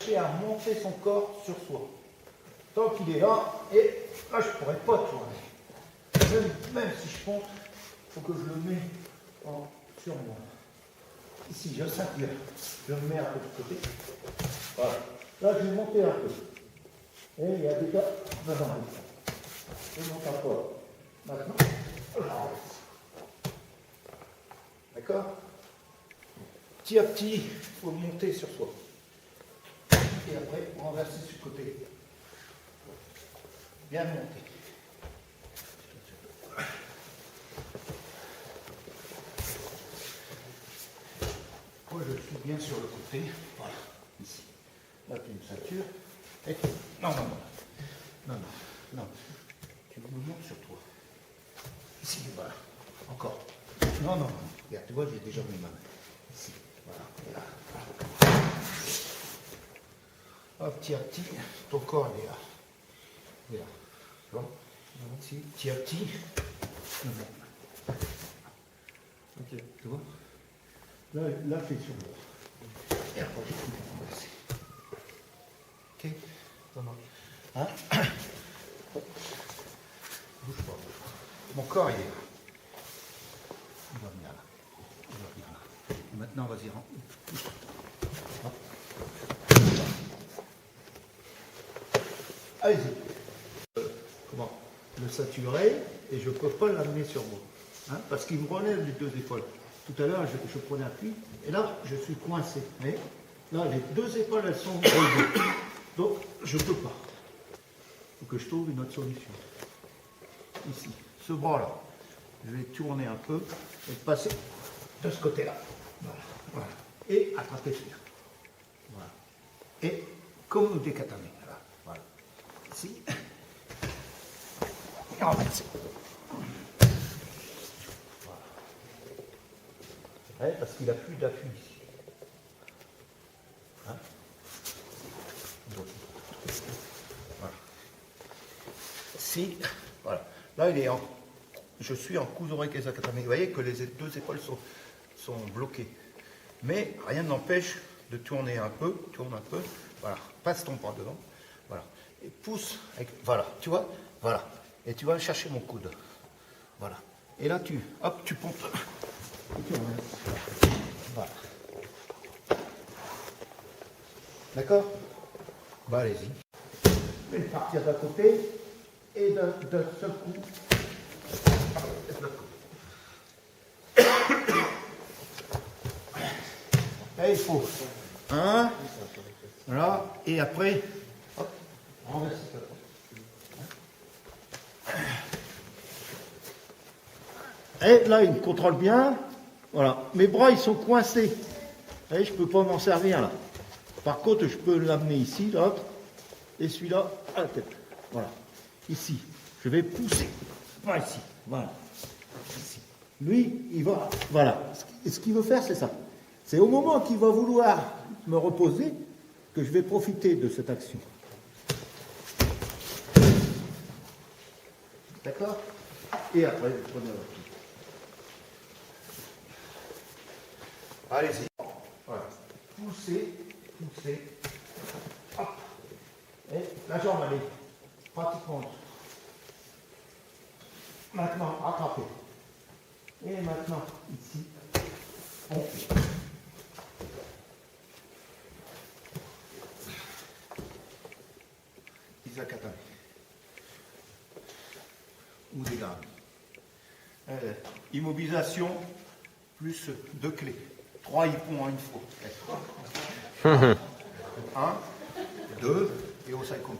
chercher à monter son corps sur soi. Tant qu'il est là, et là je ne pourrais pas tourner. Même si je compte, il faut que je le mets sur moi. Ici, j'ai un ceinture. Je le mets un peu de côté. Voilà. Là, je vais monter un peu. Et il y a des gars. Non. Je monte un peu. Maintenant, je renverse. D'accord? Petit à petit, il faut monter sur soi. Et après, renverser sur le côté. Bien monter. Moi, je suis bien sur le côté. Voilà, ici. Là, tu as une ceinture. Et... Non. Tu me montes sur toi. Ici, voilà. Encore. Non. Regarde, tu vois, j'ai déjà mis ma main. Ici, voilà. Hop, petit à petit, ton corps est là. Tu vois? Ici, petit à petit. Ok, tu vois? Là, tu es sur moi. Et après, je vais renverser. Ok? Ça marche. Hein? Bouge pas. Mon corps, il est là. Il va venir là. Et maintenant, vas-y, rentre. Allez-y. Comment? Le saturer et je ne peux pas l'amener sur moi. Hein? Parce qu'il me relève les deux épaules. Tout à l'heure, je prenais appui et là, je suis coincé. Mais là, les deux épaules, elles sont relevées. Donc, je ne peux pas. Il faut que je trouve une autre solution. Ici, ce bras-là, je vais tourner un peu et passer de ce côté-là. Voilà. Et attraper celui-là. Voilà. Et comme des katamis. Voilà. Ici. Et renverser. Voilà. Ouais, parce qu'il n'a plus d'appui ici. Hein? Voilà. Si, voilà. Là, je suis en Kuzorei Keizakatame. Vous voyez que les deux épaules sont bloquées. Mais rien ne m'empêche de tourner un peu, voilà. Passe ton bras devant, voilà. Et pousse, voilà, tu vois, voilà. Et tu vas chercher mon coude, voilà. Et là, tu pompes. Voilà. D'accord? Bah, allez-y. Je vais partir d'un côté et d'un seul coup. Et il faut un, voilà, et après, hop, renverser. Et là, il me contrôle bien. Voilà, mes bras, ils sont coincés. Et je ne peux pas m'en servir là. Par contre, je peux l'amener ici, l'autre, et celui-là à la tête. Voilà, ici. Je vais pousser. Voilà, ici. Voilà. Ici. Lui, il va. Voilà. Ce qu'il veut faire, c'est ça. C'est au moment qu'il va vouloir me reposer que je vais profiter de cette action. D'accord? Et après, vous prenez votre pied. Allez-y. Voilà. Poussez. Hop. Et la jambe, elle est pratiquement. Maintenant, attrapez. Et maintenant, ici, on fait. Izakatame. Ou des gardes. Immobilisation plus 2 clés. 3 hippons en une fois. 1, 2 et au saiko.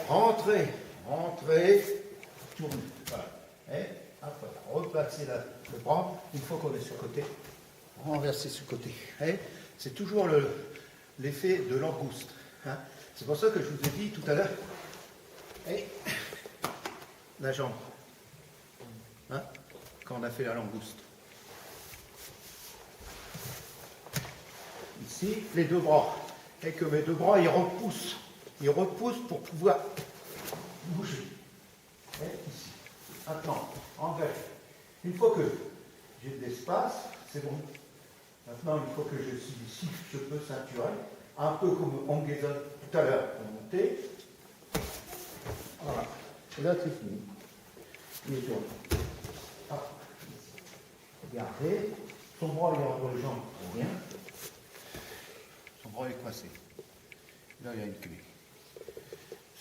Rentrez, tournez. Voilà. Et après, replacez le bras. Une fois qu'on est sur le côté, renversez sur le côté. C'est toujours l'effet de langouste. Hein. C'est pour ça que je vous ai dit tout à l'heure. La jambe. Hein, quand on a fait la langouste. Ici, les deux bras. Et que mes deux bras, ils repoussent. Ils repoussent pour pouvoir bouger. Et ici. Maintenant, envers. Une fois que j'ai de l'espace, c'est bon. Maintenant, une fois que je suis ici, je peux ceinturer, un peu comme on guézonne tout à l'heure, on montait. Voilà. Et là, c'est fini. Il est tourné. Ah. Regardez. Son bras, il est entre les jambes, très bien. Son bras est coincé. Là, il y a une clé.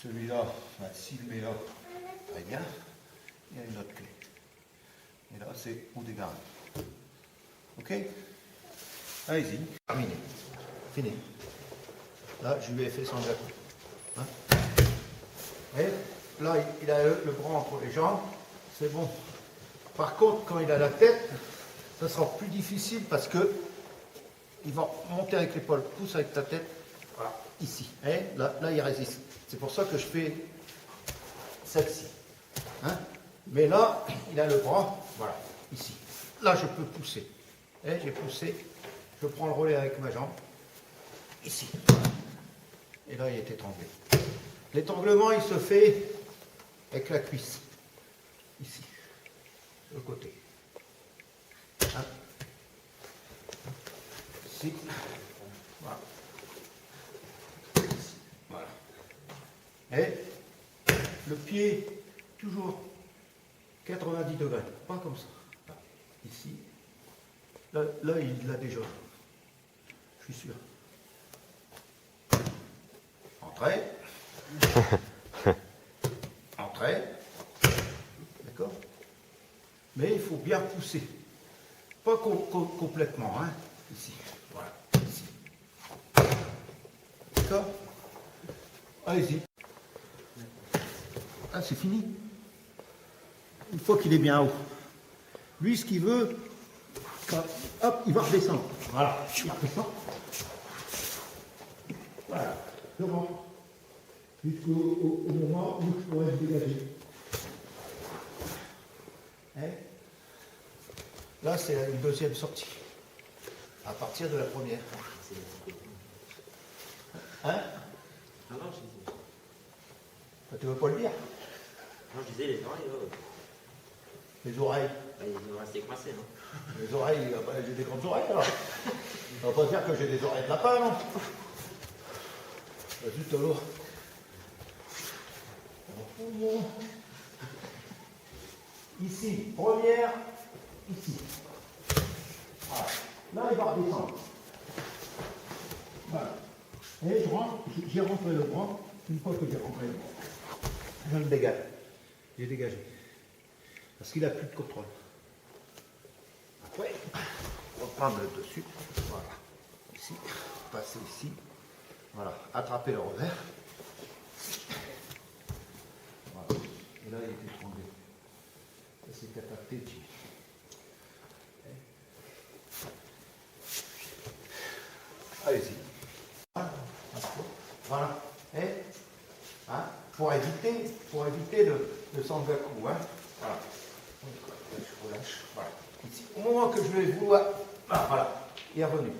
Celui-là, ben, s'il met là, très bien. Il y a une autre clé. Et là, c'est on dégarde. Ok? Allez-y. Terminé. Fini. Là, je lui ai fait son gâteau. Hein? Et là, il a le bras entre les jambes. C'est bon. Par contre, quand il a la tête, ça sera plus difficile parce que il va monter avec l'épaule. Pousse avec ta tête. Voilà. Ici. Et là, il résiste. C'est pour ça que je fais celle-ci. Hein? Mais là, il a le bras. Voilà. Ici. Là, je peux pousser. Et j'ai poussé. Je prends le relais avec ma jambe. Ici. Et là, il est étranglé. L'étranglement, il se fait avec la cuisse. Ici. De côté. Hein? Ici. Voilà. Ici. Voilà. Et le pied, toujours 90 degrés. Pas comme ça. Là. Ici. Là, il l'a déjà. Je suis sûr. Entrée. Entrée. D'accord? Mais il faut bien pousser. Pas complètement, hein. Ici. Voilà. Ici. D'accord? Allez-y. Ah, c'est fini. Une fois qu'il est bien haut. Lui, ce qu'il veut, hop, il va redescendre. Voilà. Il redescend. Voilà. Je rentre. Jusqu'au moment où je pourrais se dégager. Hein? Là, c'est une deuxième sortie. À partir de la première. Hein? Non, je disais. Tu veux pas le dire? Non, je disais les oreilles. Les oreilles. Bah, ils vont rester coincés, non? Les oreilles, j'ai des grandes oreilles alors. On va pas dire que j'ai des oreilles de lapin, non? Zut alors. Ici, première, ici. Voilà. Là, il va redescendre. Voilà. Et je rentre, j'ai rentré le bras. Une fois que j'ai rentré le bras, je le dégage. J'ai dégagé. Parce qu'il n'a plus de contrôle. Après, reprendre le dessus. Voilà. Ici, passer ici. Voilà. Attraper le revers. Voilà. Et là, il est étranglé. Ça, c'est catapté. Allez-y. Voilà. Et, hein, pour éviter le sangaku. Hein. Voilà. Je relâche. Voilà. Ici. Au moment que je vais vouloir. Ah, voilà. Il est revenu.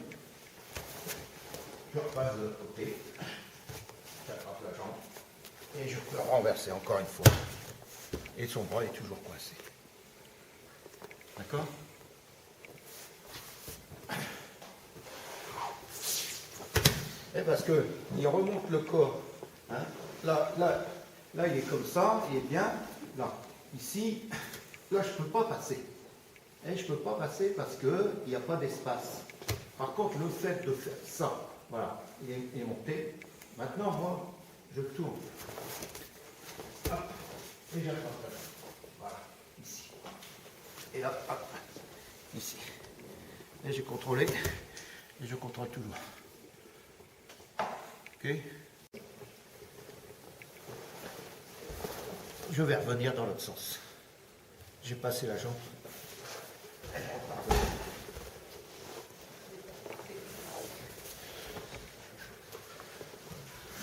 Je repasse de l'autre côté. J'attrape la jambe. Et je peux renverser encore une fois. Et son bras est toujours coincé. D'accord? Et parce qu'il remonte le corps. Hein? Là, il est comme ça, il est bien. Là, ici, là, je ne peux pas passer. Et je ne peux pas passer parce qu'il n'y a pas d'espace. Par contre, le fait de faire ça, voilà, il est monté. Maintenant, moi, je tourne. Hop, et j'attrape. Voilà, ici. Et là, hop, ici. Et j'ai contrôlé. Et je contrôle toujours. Ok. Je vais revenir dans l'autre sens. J'ai passé la jambe.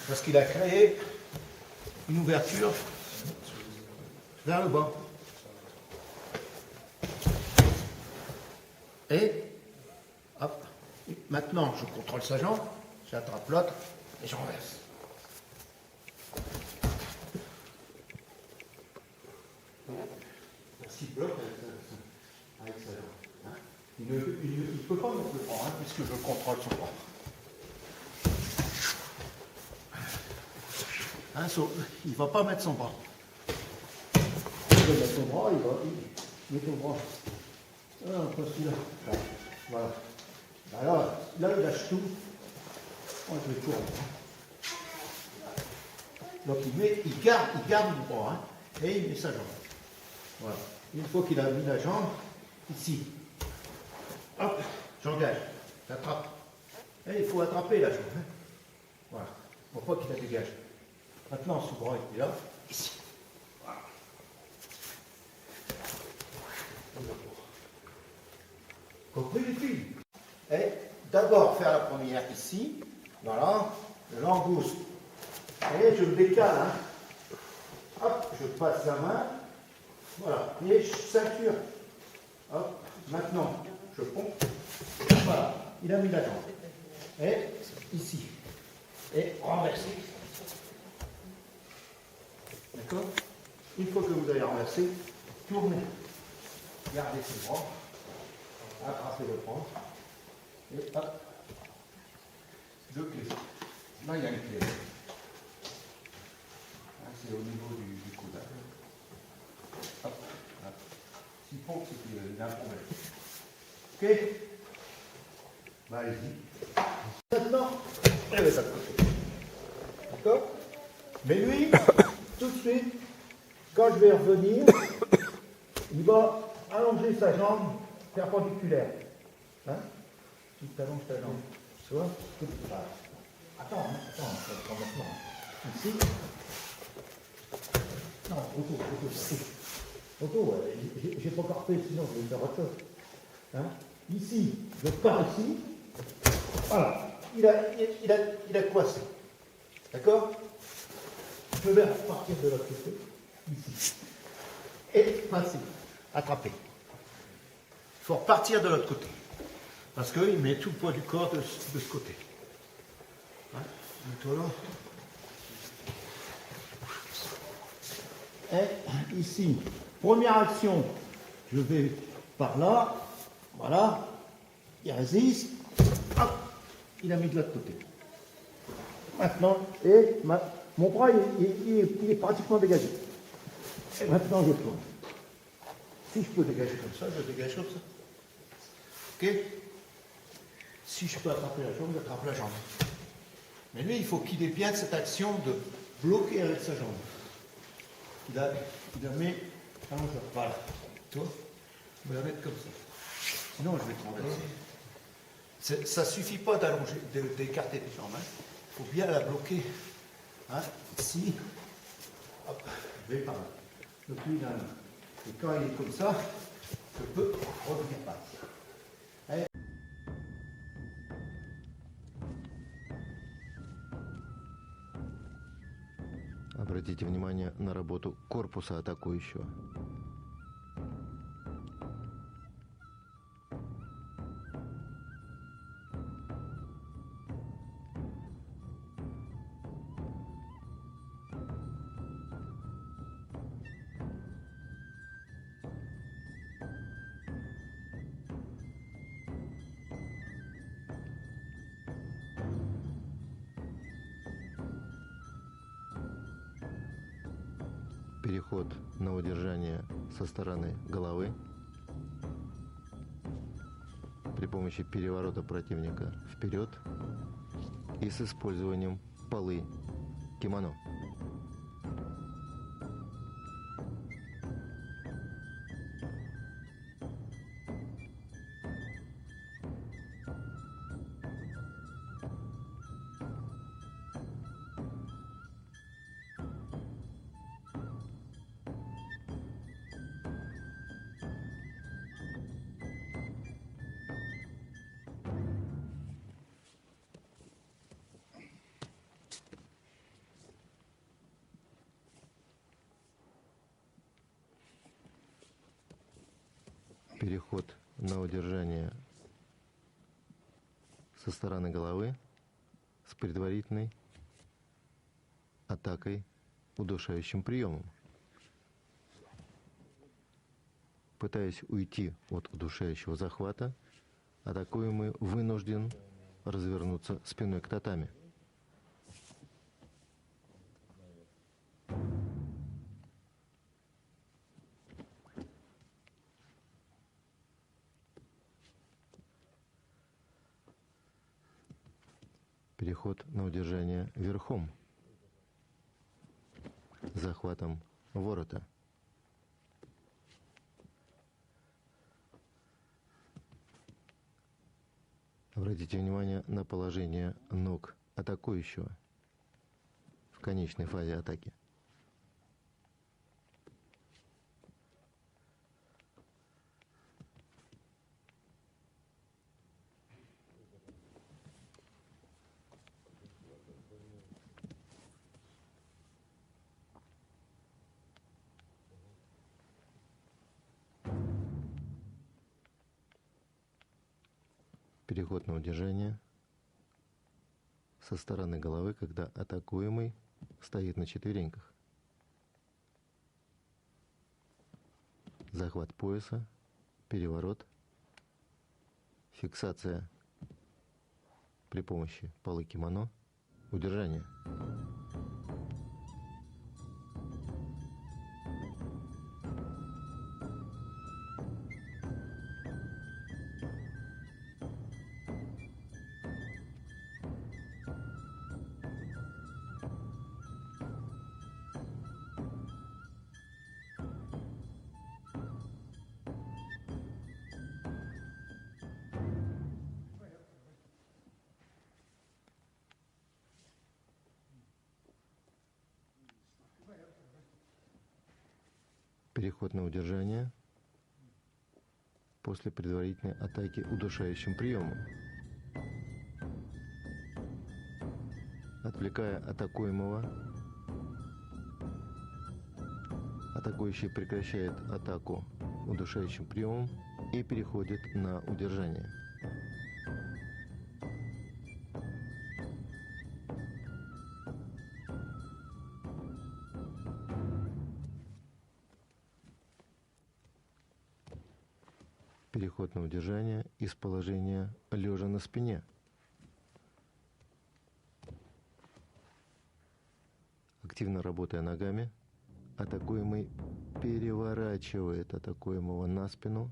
Parce qu'il a créé une ouverture vers le bas. Et, hop, maintenant je contrôle sa jambe, j'attrape l'autre et je renverse. S'il bloque, avec sa jambe. Hein. Il ne peut pas me le prendre, hein, puisque je contrôle son bras. Hein, il ne va pas mettre son bras. Il va mettre son bras, il met son bras. Ah, pas celui-là. Voilà. Alors, là, il lâche tout. Oh, je vais tout remettre. Donc il garde le bras, hein, et il met sa jambe. Voilà. Une fois qu'il a mis la jambe, ici, hop, j'engage, j'attrape. Et il faut attraper la jambe. Hein. Voilà. Pour pas qu'il la dégage. Maintenant, ce bras il est là, ici. Voilà. Compris les filles? Et d'abord faire la première ici, voilà, je l'embousse. Et je me décale, hein. Hop, je passe la main, voilà, et je ceinture. Hop, maintenant, je pompe, voilà, il a mis la jambe. Et ici, et renversé. D'accord? Une fois que vous avez renversé, tournez, gardez ses bras, attrapez le bras, et hop, deux clés. Là, il y a une clé. C'est au niveau du coude. Hop, hop. S'il faut, c'est qu'il y a un problème. Ok? Bah, allez-y. Maintenant, elle va de côté. D'accord? Mais lui, tout de suite, quand je vais revenir, il va allonger sa jambe perpendiculaire. Hein? Tu t'allonges ta jambe. Tu vois? Attends, ça va maintenant. Ici. Non, autour, j'ai pas encore fait, sinon je vais faire autre chose. Hein? Ici, je pars ici, voilà, il a coincé. D'accord? Je vais repartir de l'autre côté, ici. Et passer, attraper. Il faut repartir de l'autre côté. Parce qu'il met tout le poids du corps de ce côté. Hein? Mets-toi là. Et ici, première action, je vais par là, voilà, il résiste, hop, il a mis de l'autre côté. Maintenant, mon bras, il est pratiquement dégagé. Et maintenant, je tourne. Si je peux dégager comme ça, je dégage comme ça. Ok? Si je peux attraper la jambe, j'attrape la jambe. Mais lui, il faut qu'il ait bien cette action de bloquer avec sa jambe. Il la met à l'envers. Voilà. Toi, je vais la mettre comme ça. Sinon, je vais te renverser. Ça ne suffit pas d'allonger, d'écarter les jambes. Il faut bien la bloquer. Hein, ici. Hop, je vais par là. Donc lui, il a la main. Et quand il est comme ça, je peux revenir partir. Allez. Обратите внимание на работу корпуса атакующего. Переход на удержание со стороны головы при помощи переворота противника вперед и с использованием полы кимоно. Переход на удержание со стороны головы с предварительной атакой удушающим приемом. Пытаясь уйти от удушающего захвата, атакуемый вынужден развернуться спиной к татами. Переход на удержание верхом, захватом ворота. Обратите внимание на положение ног атакующего в конечной фазе атаки. Переход на удержание со стороны головы, когда атакуемый стоит на четвереньках. Захват пояса, переворот, фиксация при помощи полы кимоно, удержание. Переход на удержание после предварительной атаки удушающим приемом. Отвлекая атакуемого, атакующий прекращает атаку удушающим приемом и переходит на удержание. Переход на удержание из положения лежа на спине. Активно работая ногами, атакуемый переворачивает атакуемого на спину,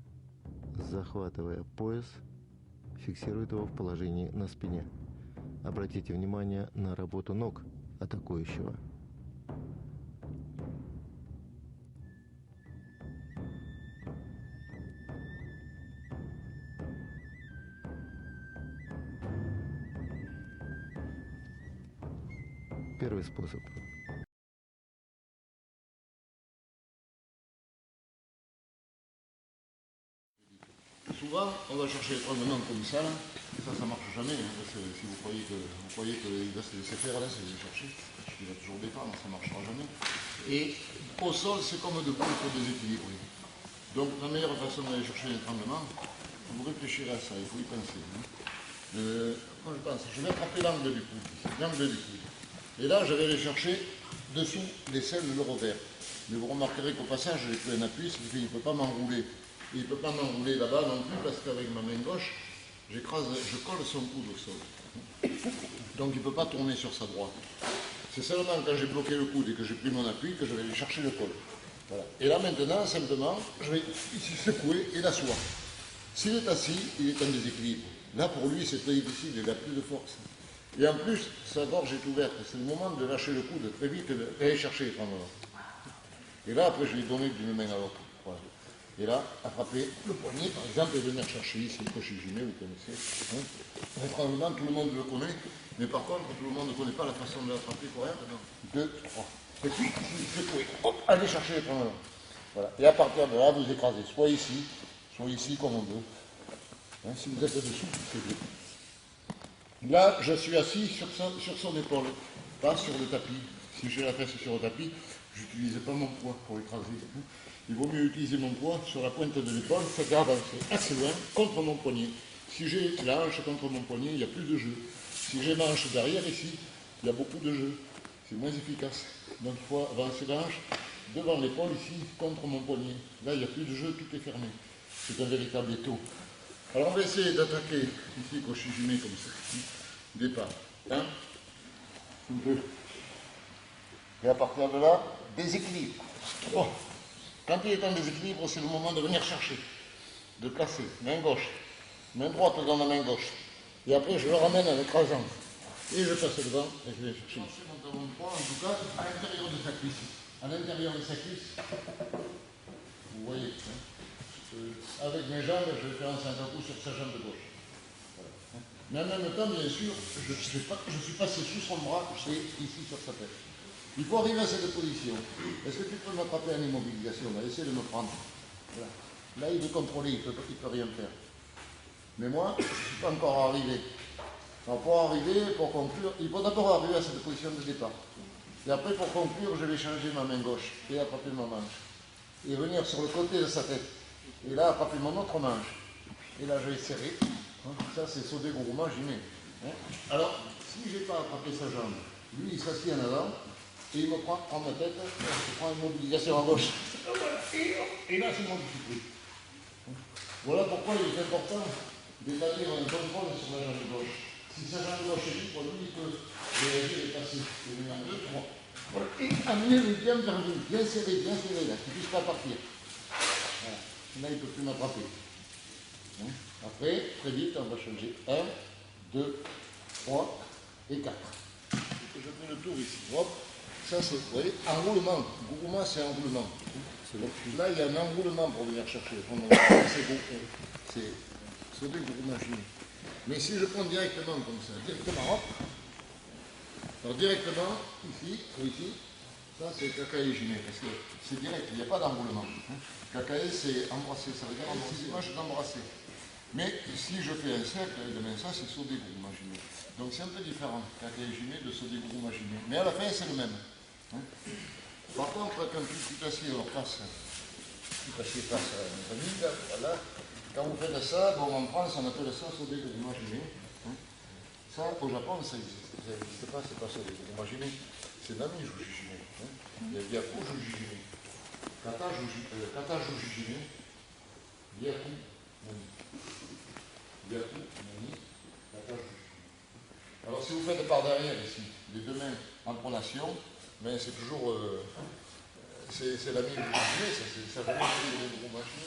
захватывая пояс, фиксирует его в положении на спине. Обратите внимание на работу ног атакующего. Первый способ. Souvent, on va chercher l'étranglement comme ça, ça marche jamais, hein, parce que si vous croyez qu'il va se laisser faire, là, c'est de chercher, il va toujours défendre, ça ne marchera jamais. Et au sol, c'est comme debout, il faut déséquilibrer. Donc, la meilleure façon d'aller chercher l'étranglement, vous réfléchirez à ça, il faut y penser. Hein. Moi, je pense, je vais attraper l'angle du coude, et là, je vais aller chercher dessous l'aisselle le revers. Mais vous remarquerez qu'au passage, j'ai pris un appui, ce qui fait qu'il ne peut pas m'enrouler. Il ne peut pas m'enrouler là-bas non plus parce qu'avec ma main gauche, je colle son coude au sol. Donc il ne peut pas tourner sur sa droite. C'est seulement quand j'ai bloqué le coude et que j'ai pris mon appui que je vais aller chercher le col. Voilà. Et là maintenant, simplement, je vais ici secouer et l'asseoir. S'il est assis, il est en déséquilibre. Là pour lui, c'est très difficile, il n'a plus de force. Et en plus, sa gorge est ouverte. C'est le moment de lâcher le coude très vite et d'aller chercher les prendre. Et là, après, je vais donner d'une main à l'autre. Voilà. Et là, attraper le poignet, par exemple, et venir chercher ici le crochet giné, vous connaissez. Hein. L'étranglement, tout le monde le connaît, mais par contre, tout le monde ne connaît pas la façon de l'attraper correctement. 2, 3. Et puis, secouer. Hop, allez chercher l'étranglement. Voilà. Et à partir de là, vous écrasez, soit ici, comme on veut. Hein, si vous êtes dessous, c'est bien. Là, je suis assis sur son épaule, pas sur le tapis. Si j'ai la fesse sur le tapis, je n'utilise pas mon poids pour écraser. Il vaut mieux utiliser mon poids sur la pointe de l'épaule, ça fait avancer assez loin contre mon poignet. Si j'ai la hanche contre mon poignet, il y a plus de jeu. Si j'ai ma hanche derrière ici, il y a beaucoup de jeu. C'est moins efficace. Donc il faut avancer la hanche devant l'épaule ici, contre mon poignet. Là, il n'y a plus de jeu, tout est fermé. C'est un véritable étau. Alors on va essayer d'attaquer ici, Koshijime, comme ça. Départ. 1, 2. Et à partir de là, déséquilibre. Bon. Quand il est en déséquilibre, c'est le moment de venir chercher, de placer. Main gauche, main droite dans la main gauche. Et après, je le ramène en écrasant. Et je passe devant et je vais chercher. C'est mon talon de poing, en tout cas, à l'intérieur de sa cuisse. À l'intérieur de sa cuisse, vous voyez, avec mes jambes, je vais faire un 5 coup sur sa jambe gauche. Voilà. Mais en même temps, bien sûr, je suis passé sous son bras, c'est ici sur sa tête. Il faut arriver à cette position. Est-ce que tu peux m'attraper en immobilisation? Essaye de me prendre. Voilà. Là, il est contrôlé, il ne peut rien faire. Mais moi, je ne suis pas encore arrivé. Alors pour arriver, pour conclure, il faut d'abord arriver à cette position de départ. Et après, pour conclure, je vais changer ma main gauche et attraper ma manche. Et venir sur le côté de sa tête. Et là, attraper mon autre manche. Et là, je vais serrer. Ça, c'est Sode Guruma Jime. Alors, si je n'ai pas attrapé sa jambe, lui, il s'assied en avant. Et il me prend en ma tête, je prends une mobilisation à gauche. Et là, c'est moi qui suis pris. Voilà pourquoi il est important d'établir un contrôle sur la jambe gauche. Si sa jambe gauche est libre, lui, il peut réagir et passer. Et venir 2, 3. Voilà. Et amener le bien vers lui, bien serré, là, qu'il ne puisse pas partir. Voilà. Là, il ne peut plus m'attraper. Après, très vite, on va changer. 1, 2, 3 et 4. Je fais le tour ici. Hop. Ça, c'est, vous voyez, enroulement. Guruma, c'est enroulement. Donc, là, il y a un enroulement pour venir chercher. C'est Sode Guruma Jime. Mais si je prends directement comme ça, directement, hop, alors directement, ici, ou ici, ça c'est Kakae Jime, parce que c'est direct, il n'y a pas d'enroulement. Kakae, c'est embrasser, ça veut dire embrasser. Moi, je d'embrasser. Mais si je fais un cercle, demain, ça c'est Sode Guruma Jime. Donc c'est un peu différent, Kakae Jime de Sode Guruma Jime. Mais à la fin, c'est le même. Par contre, quand tu t'assieds en face, face à un ami, voilà. Quand vous faites ça, bon, en France, on appelle ça Sode Guruma Jime. Ça, au Japon, ça n'existe pas, c'est pas Sode Guruma Jime. C'est Nami Juji Jime. Il y a Byaku Juji Jime. Kata Juji Jime. Byaku Nami. Byaku Nami. Kata Juji Jime. Alors, si vous faites par derrière ici, les deux mains en pronation, mais c'est toujours. C'est la mine du ça fait le gros machin.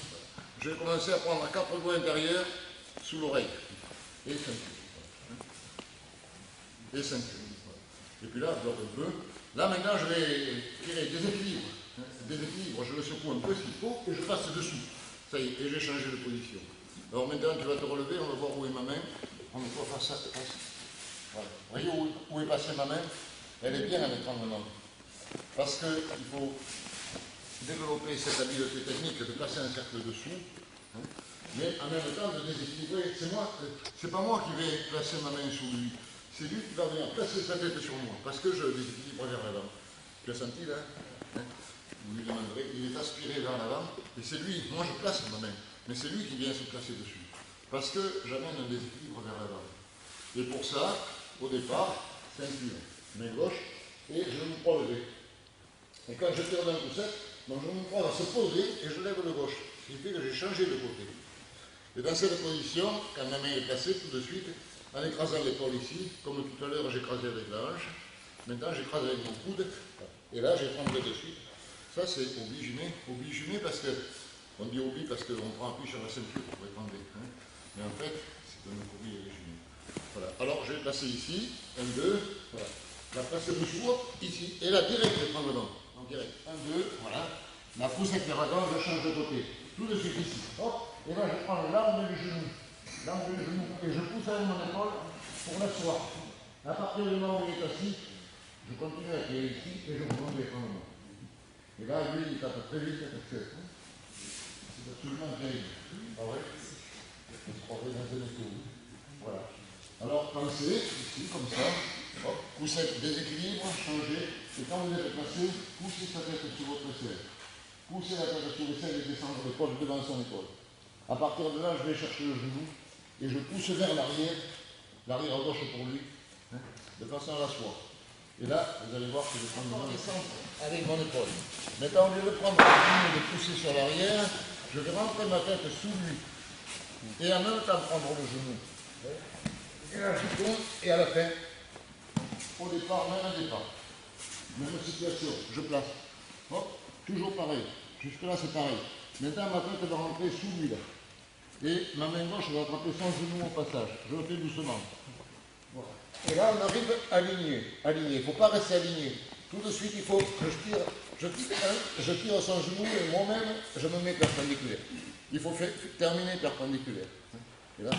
Je vais commencer à prendre 4 doigts intérieurs sous l'oreille. Et ceinture. Et ceinture. Et puis là, je bloque un peu. Là, maintenant, je vais tirer déséquilibre. Déséquilibre, je le secoue un peu s'il faut, et je passe dessous. Ça y est, et j'ai changé de position. Alors maintenant, tu vas te relever, on va voir où est ma main. On va voir face à face. Voilà. Vous voyez où est passée ma main? Elle est bien à l'étranglement. Parce qu'il faut développer cette habileté technique de passer un cercle dessous, mais en même temps de déséquilibrer. C'est pas moi qui vais placer ma main sur lui, c'est lui qui va venir placer sa tête sur moi, parce que je déséquilibre vers l'avant. Tu as senti là? Vous lui demanderez, il est aspiré vers l'avant, et c'est lui, moi je place ma main, mais c'est lui qui vient se placer dessus, parce que j'amène un déséquilibre vers l'avant. Et pour ça, au départ, ceinture, main gauche, et je vais me crois lever. Et quand je tire d'un coup sec, donc je me crois à se poser et je lève le gauche. Ce qui fait que j'ai changé de côté. Et dans cette position, quand ma main est placée tout de suite, en écrasant l'épaule ici, comme tout à l'heure j'écrasais avec la hanche, maintenant j'écrase avec mon coude, et là j'étranglerai de suite. Ça c'est obi jumé parce que, on dit obi parce qu'on prend appui sur la ceinture pour étrangler. Mais en fait, c'est un obi jumé. Voilà. Alors je vais placer ici, 1, 2, voilà. La place dessous, ici, et là direct l'étranglement. En direct. 1, 2, voilà. La poussette vers la gauche, je change de côté. Tout de suite ici. Hop. Et là, je prends l'arme du genou. L'arme du genou. Et je pousse avec mon épaule pour l'asseoir. À partir du moment où il est assis, je continue à tirer ici et je remonte l'étranglement. Et là, lui, il tape très vite parce que c'est absolument terrible. Ah ouais? Je se croirais dans un étau. Voilà. Alors, pensez, ici, comme ça. Hop, poussette, déséquilibre, changez. Et quand vous êtes placé, poussez sa tête sur votre aisselle. Poussez la tête sur l'aisselle et descendre l'épaule devant son épaule. À partir de là, je vais chercher le genou et je pousse vers l'arrière, l'arrière à gauche pour lui, de façon à l'asseoir. Et là, vous allez voir que je prends mon descente avec mon épaule. Maintenant, au lieu de prendre la ligne et de pousser sur l'arrière, je vais rentrer ma tête sous lui. Et en même temps prendre le genou. Et là, je tourne, et à la fin, au départ, même un départ. Même situation, je place. Hop, toujours pareil. Jusque-là, c'est pareil. Maintenant, ma tête va rentrer sous lui, là. Et ma main gauche va attraper son genou au passage. Je le fais doucement. Voilà. Et là, on arrive aligné. Aligné. Il ne faut pas rester aligné. Tout de suite, il faut que je tire son genou et moi-même, je me mets perpendiculaire. Il faut terminer perpendiculaire. Et là,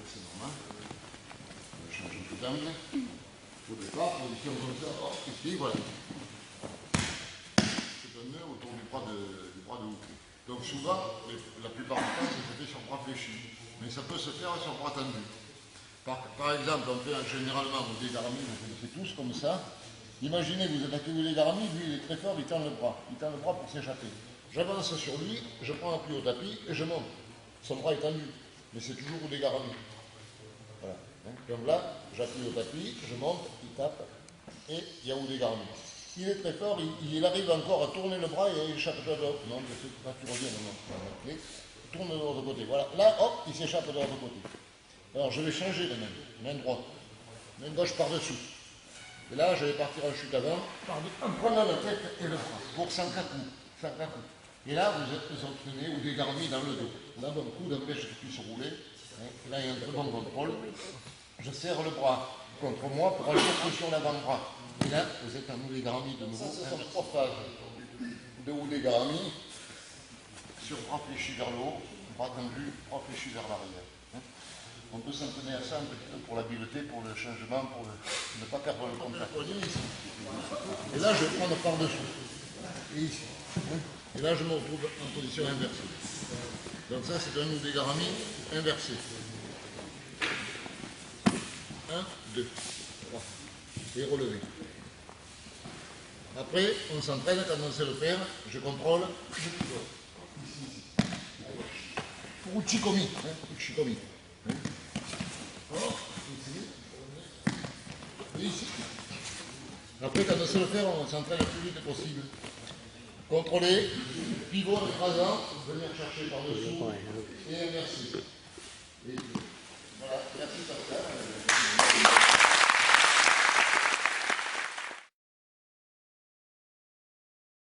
c'est normal. Je change un peu d'angle. Au départ, position comme ça. Oh, ici, voilà. C'est un nœud autour du bras de haut. Donc souvent, la plupart du temps, ça se fait sur bras fléchis. Mais ça peut se faire sur bras tendu. Par exemple, on fait généralement au dégarami, vous connaissez tous comme ça. Imaginez, vous attaquez au dégarami, lui il est très fort, il tend le bras. Il tend le bras pour s'échapper. J'avance sur lui, je prends appui au tapis et je monte. Son bras est tendu, mais c'est toujours au dégarami. Voilà. Donc là, j'appuie au tapis, je monte, il tape, et il y a au dégarami. Il est très fort, il arrive encore à tourner le bras et il échappe de l'autre. Non, là tu reviens, non. Il tourne de l'autre côté. Voilà. Là, hop, il s'échappe de l'autre côté. Alors je vais changer de main droite, main gauche par-dessous. Et là, je vais partir en chute avant, en prenant la tête et le bras, pour 104 coups. Et là, vous obtenez ou dégarmi dans le dos. Là, mon coup d'empêche qu'il puisse rouler. Là, il y a un très bon contrôle. Je serre le bras contre moi pour aller sur l'avant-bras. Et là, vous êtes en haut dégarmi de nouveau. Ça, ce sont 3 phases de haut dégarmi, sur bras fléchi vers le haut, bras tendu, bras fléchi vers l'arrière. On peut s'en tenir à ça un petit peu pour l'habileté, pour le changement, pour ne pas perdre le contact. Et là, je vais prendre par-dessous. Et ici. Et là, je me retrouve en position inversée. Donc ça, c'est un ou dégarami inversé. 1, 2, 3. Et relevé. Après, on s'entraîne quand on sait le faire. Je contrôle. Je pivote. Ici. Pour Uchikomi. Uchikomi. Ici. Après, quand on sait le faire, on s'entraîne le plus vite possible. Contrôler, pivot écrasant, venir chercher par-dessous et inverser. Et